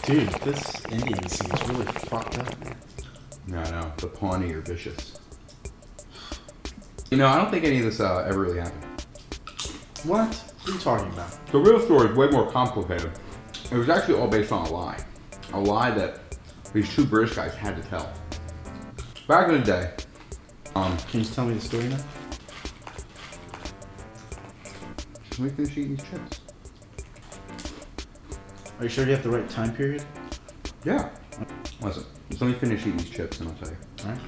Dude, this Indian seems really fucked up, man. No, the Pawnee are vicious. You know, I don't think any of this ever really happened. What? What are you talking about? The real story is way more complicated. It was actually all based on a lie. A lie that these two British guys had to tell. Back in the day, Can you just tell me the story now? let me finish eating these chips. Are you sure you have the right time period? Yeah. Listen, just let me finish eating these chips and I'll tell you. Alright.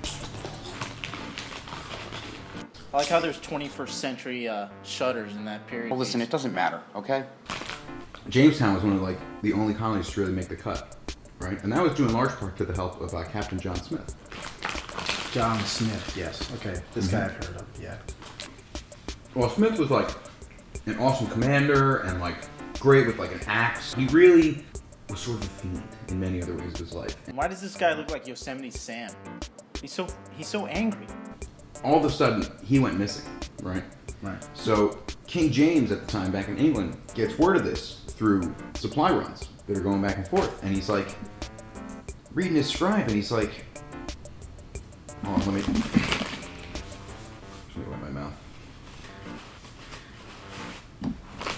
I like how there's 21st century shutters in that period. Well, listen, it doesn't matter, okay? Jamestown was one of the only colonies to really make the cut, right? And that was due in large part to the help of Captain John Smith. John Smith, yes. Okay, this guy I've heard of, yeah. Well, Smith was an awesome commander and great with an axe. He really was sort of a fiend in many other ways of his life. And why does this guy look like Yosemite Sam? He's so angry. All of a sudden, he went missing, right? Right. So King James at the time back in England gets word of this through supply runs that are going back and forth. And he's reading his scribe and he's like, oh, let me wipe my mouth.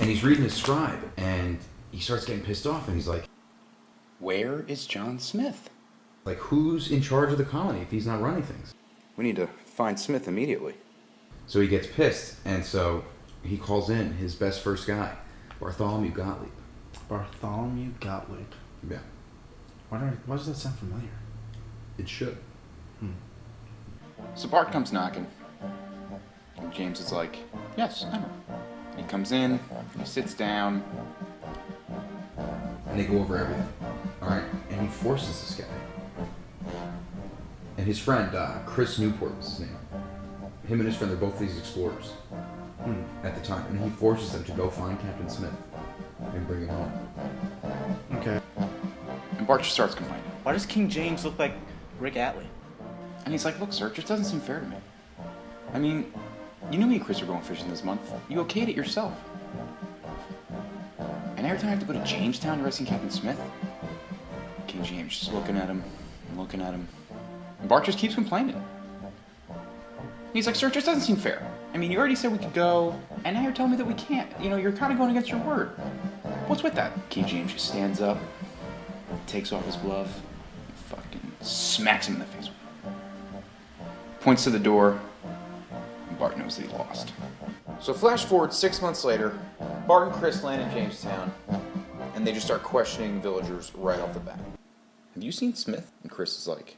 And he's reading his scribe and he starts getting pissed off and he's like, Where is John Smith? who's in charge of the colony if he's not running things? We need to find Smith immediately. So he gets pissed and so he calls in his best first guy, Bartholomew Gottlieb. Bartholomew Gottlieb. Yeah, Why does that sound familiar? it should. So Bart comes knocking. And James is like, yes, I know. He comes in, he sits down. And they go over everything. Alright? And he forces this guy. And his friend, Chris Newport was his name. Him and his friend, they're both these explorers at the time. And he forces them to go find Captain Smith and bring him home. Okay. And Bart just starts complaining. Why does King James look like Rick Atlee? And he's like, look, sir, it just doesn't seem fair to me. I mean, you knew me and Chris were going fishing this month. You okayed it yourself. And every time I have to go to Jamestown to rescue Captain Smith, King James just looking at him and looking at him. And Bart just keeps complaining. He's like, sir, it just doesn't seem fair. I mean, you already said we could go, and now you're telling me that we can't. You know, you're kind of going against your word. What's with that? King James just stands up, takes off his glove, and fucking smacks him in the face with it. Points to the door, and Bart knows that he lost. So flash forward 6 months later, Bart and Chris land in Jamestown, and they just start questioning villagers right off the bat. Have you seen Smith? And Chris is like,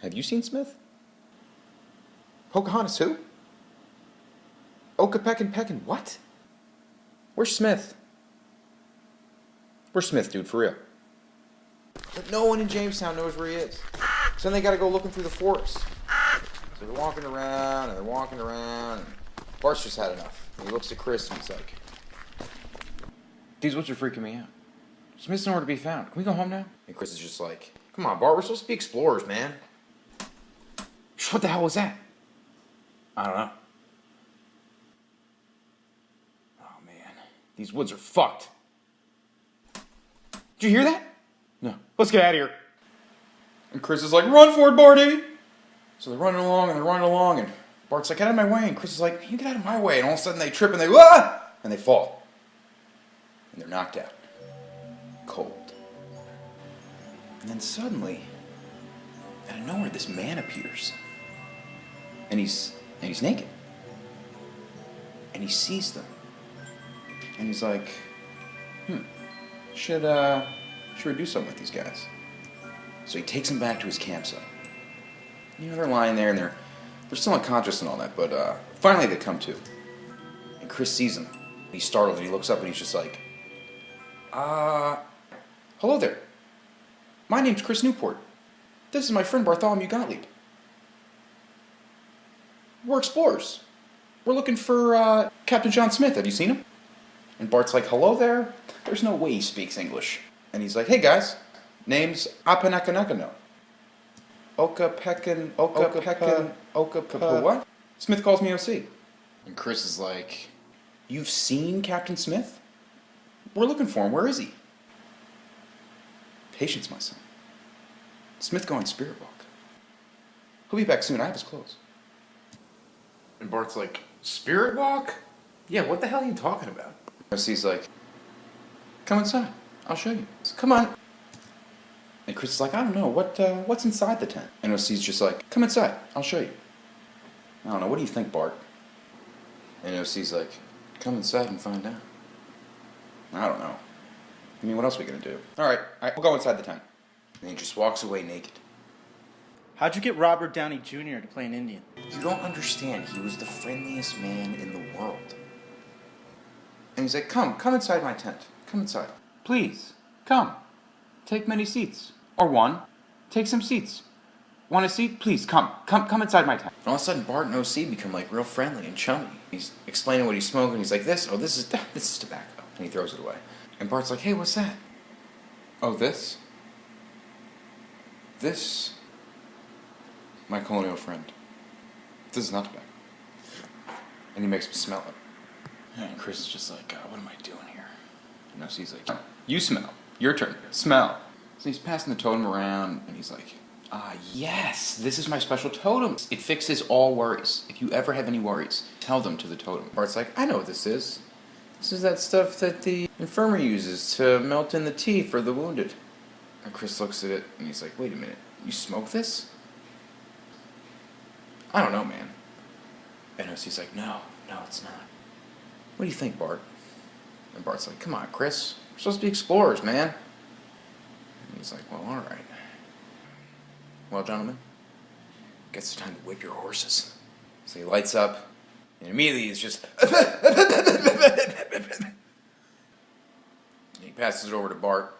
have you seen Smith? Pocahontas who? Okapeckin, what? Where's Smith? Where's Smith, dude, for real? But no one in Jamestown knows where he is. So then they gotta go looking through the forest. So they're walking around, and they're walking around, and Bart's just had enough. And he looks at Chris, and he's like, These woods are freaking me out. Smith's nowhere to be found. Can we go home now? and Chris is just like, come on, Bart, we're supposed to be explorers, man. What the hell was that? I don't know. Oh man, these woods are fucked. Did you hear that? No. Let's get out of here. And Chris is like, run for it, Barty! So they're running along, and Bart's like, get out of my way, and Chris is like, you get out of my way, and all of a sudden they trip, and they, ah! And they fall. And they're knocked out. Cold. And then suddenly, out of nowhere, this man appears. And he's naked. And he sees them. And he's like, should we do something with these guys? So he takes them back to his campsite. You know, they're lying there and they're still unconscious and all that, but finally they come to. And Chris sees them. He's startled and he looks up and he's just like, hello there. My name's Chris Newport. This is my friend Bartholomew Gottlieb. We're explorers. We're looking for Captain John Smith. Have you seen him? And Bart's like, hello there? There's no way he speaks English. And he's like, hey guys, name's Apanakanakanno. Okapeckin, what? Smith calls me OC. And Chris is like, you've seen Captain Smith? We're looking for him. Where is he? Patience, my son. Smith going spirit walk. He'll be back soon. I have his clothes. And Bart's like, spirit walk? Yeah, what the hell are you talking about? OC's like, come inside. I'll show you. Come on. And Chris is like, I don't know. What's inside the tent? And OC's just like, come inside. I'll show you. I don't know. What do you think, Bart? And OC's like, come inside and find out. I don't know. I mean, what else are we going to do? All right, we'll go inside the tent. And he just walks away naked. How'd you get Robert Downey Jr. to play an Indian? You don't understand. He was the friendliest man in the world. And he's like, come inside my tent. Come inside. Please, come. Take many seats. Or one. Take some seats. Want a seat? Please, come inside my tent. And all of a sudden, Bart and OC become like real friendly and chummy. He's explaining what he's smoking. He's like, this is tobacco. And he throws it away. And Bart's like, hey, what's that? Oh, this? This? My colonial friend. This is not tobacco. And he makes him smell it. And Chris is just like, what am I doing here? And OC's like, you smell. Your turn. Smell. So he's passing the totem around, and he's like, yes, this is my special totem. It fixes all worries. If you ever have any worries, tell them to the totem. Bart's like, I know what this is. This is that stuff that the infirmary uses to melt in the tea for the wounded. And Chris looks at it, and he's like, wait a minute, you smoke this? I don't know, man. And OC's like, no, it's not. What do you think, Bart? And Bart's like, come on, Chris. We're supposed to be explorers, man. And he's like, well, all right. Well, gentlemen, guess it's time to whip your horses. So he lights up, and immediately he's just... He passes it over to Bart.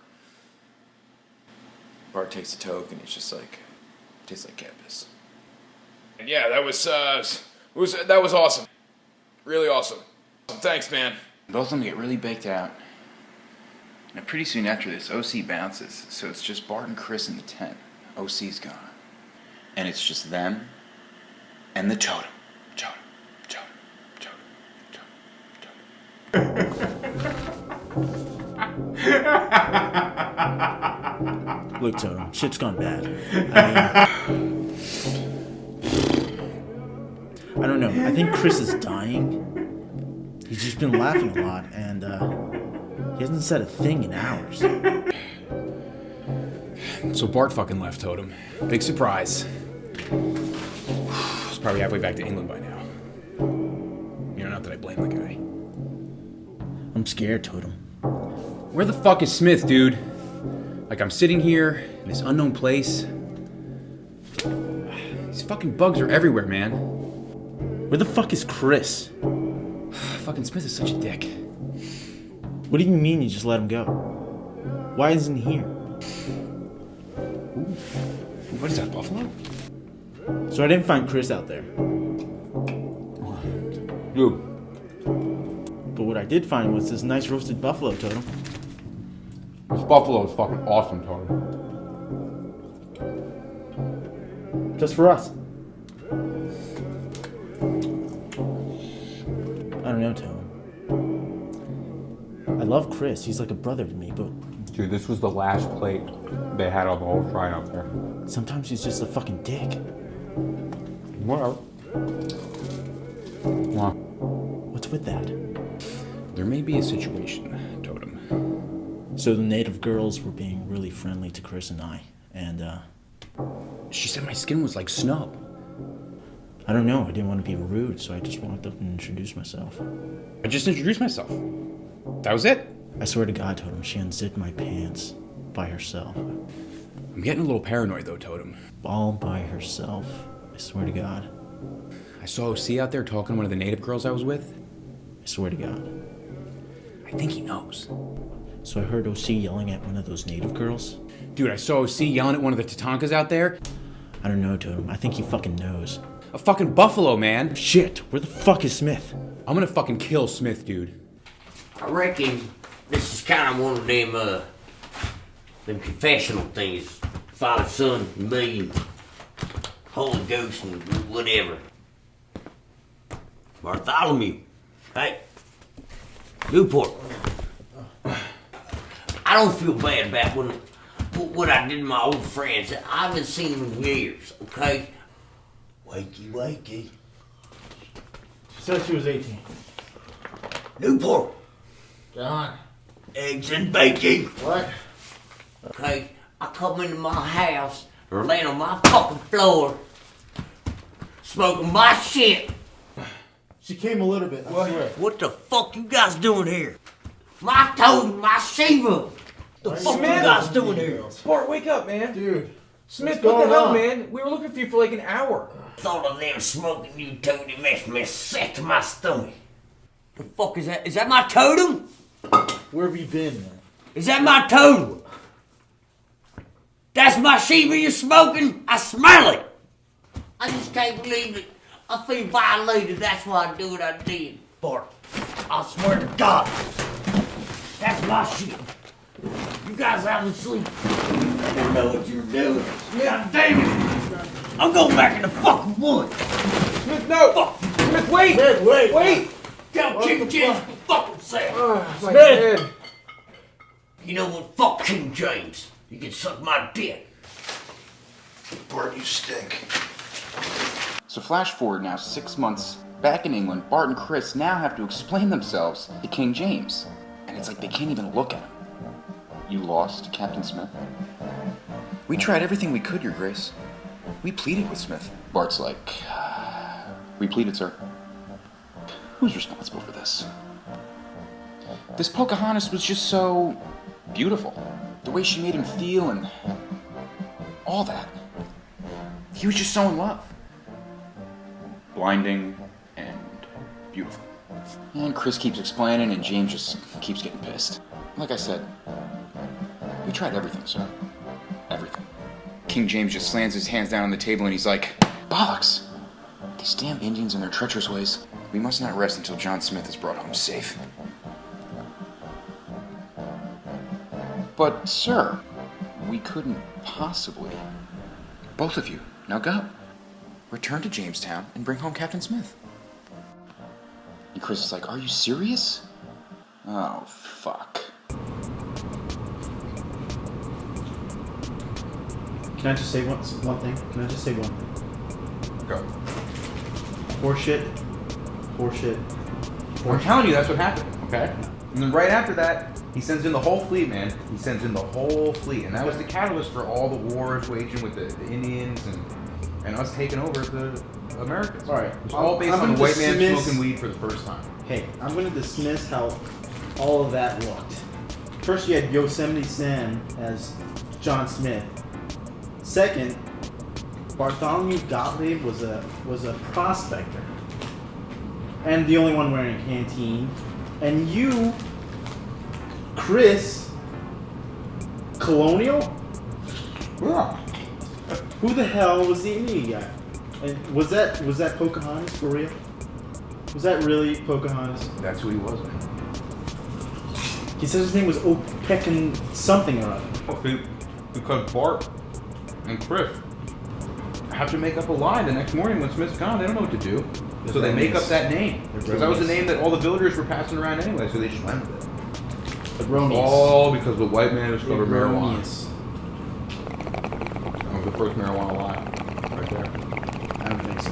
Bart takes the toke, and he's just like, tastes like cat piss. And yeah, that was awesome. Really awesome. Thanks, man. Both of them get really baked out. And pretty soon after this, OC bounces, so it's just Bart and Chris in the tent. OC's gone. And it's just them and the totem. Look, Totem, shit's gone bad. I don't know. I think Chris is dying. He's just been laughing a lot, and he hasn't said a thing in hours. So Bart fucking left, Totem. Big surprise. He's probably halfway back to England by now. You know, not that I blame the guy. I'm scared, Totem. Where the fuck is Smith, dude? Like, I'm sitting here in this unknown place. These fucking bugs are everywhere, man. Where the fuck is Chris? Fucking Smith is such a dick. What do you mean you just let him go? Why isn't he here? What is that, buffalo? So I didn't find Chris out there. Dude. But what I did find was this nice roasted buffalo, Totem. This buffalo is fucking awesome, Totem. Just for us. I don't know, Totem. I love Chris. He's like a brother to me, but... Dude, this was the last plate they had on the whole fry out there. sometimes he's just a fucking dick. Well. What's with that? There may be a situation, Totem. So the native girls were being really friendly to Chris and I, and She said my skin was like snow. I don't know, I didn't want to be rude, so I just walked up and introduced myself. I just introduced myself. That was it. I swear to God, Totem, she unzipped my pants by herself. I'm getting a little paranoid though, Totem. All by herself. I swear to God. I saw OC out there talking to one of the native girls I was with. I swear to God. I think he knows. So I heard OC yelling at one of those native girls. Dude, I saw OC yelling at one of the Tatankas out there. I don't know, Totem. I think he fucking knows. A fucking buffalo, man. Shit, where the fuck is Smith? I'm gonna fucking kill Smith, dude. I reckon this is kind of one of them confessional things. Father, Son, me, and Holy Ghost, and whatever. Bartholomew. Hey, Newport. I don't feel bad about when what I did to my old friends. I haven't seen them in years, okay? Wakey, wakey. She said she was 18. Newport. John. Eggs and bacon. What? Okay, I come into my house, or laying on my fucking floor, smoking my shit. She came a little bit, I swear. What the fuck you guys doing here? My totem, my Shiva. The fuck you guys doing here? Bart, wake up, man. Dude. Smith, what's what the going hell, on? man? We were looking for you for like an hour. Thought of them smoking you totem makes me sick to my stomach. The fuck is that? Is that my totem? Where have you been, man? Is that my totem? That's my Shiva you're smoking? I smell it. I just can't believe it. I feel violated. That's why I do what I did. Bart, I swear to God. That's my shit. You guys haven't sleep. I don't know what you're doing. God damn it. I'm going back in the fucking woods. Smith, no! Fuck. Smith, wait! Wait! Tell King James to fuck himself. My head. You know what? Fuck King James. You can suck my dick. Bart, you stink. So flash forward now 6 months back in England, Bart and Chris now have to explain themselves to King James. And it's like they can't even look at him. You lost, Captain Smith? We tried everything we could, Your Grace. We pleaded with Smith. Bart's like, we pleaded, sir. Who's responsible for this? This Pocahontas was just so beautiful. The way she made him feel and all that. He was just so in love. Blinding and beautiful. And Chris keeps explaining and James just keeps getting pissed. Like I said, we tried everything, sir. Everything. King James just slams his hands down on the table and he's like, bollocks! These damn Indians and their treacherous ways. We must not rest until John Smith is brought home safe. But, sir, we couldn't possibly. Both of you, now go. Return to Jamestown and bring home Captain Smith. And Chris is like, are you serious? Oh, fuck. Can I just say one thing? Can I just say one thing? Go. Horseshit. I'm telling you, that's what happened, okay? And then right after that, he sends in the whole fleet, man. He sends in the whole fleet. And that was the catalyst for all the wars waging with the Indians and us taking over the Americans. All right. It was all based I'm on the gonna white man dismiss- smoking weed for the first time. Hey, I'm going to dismiss how all of that looked. First, you had Yosemite Sam as John Smith. Second, Bartholomew Gottlieb was a prospector, and the only one wearing a canteen. And you, Chris, colonial. Yeah. Who the hell was the Indian guy? And was that Pocahontas for real? Was that really Pocahontas? That's who he was, man. He said his name was Opekin something or other. Because Bart and Chris have to make up a lie the next morning when Smith's gone. They don't know what to do. So they make up that name. Because that was the name that all the villagers were passing around anyway, so they just went with it. Erroneous. All because the white man discovered marijuana. Erroneous. That was the first marijuana lie right there. I don't think so.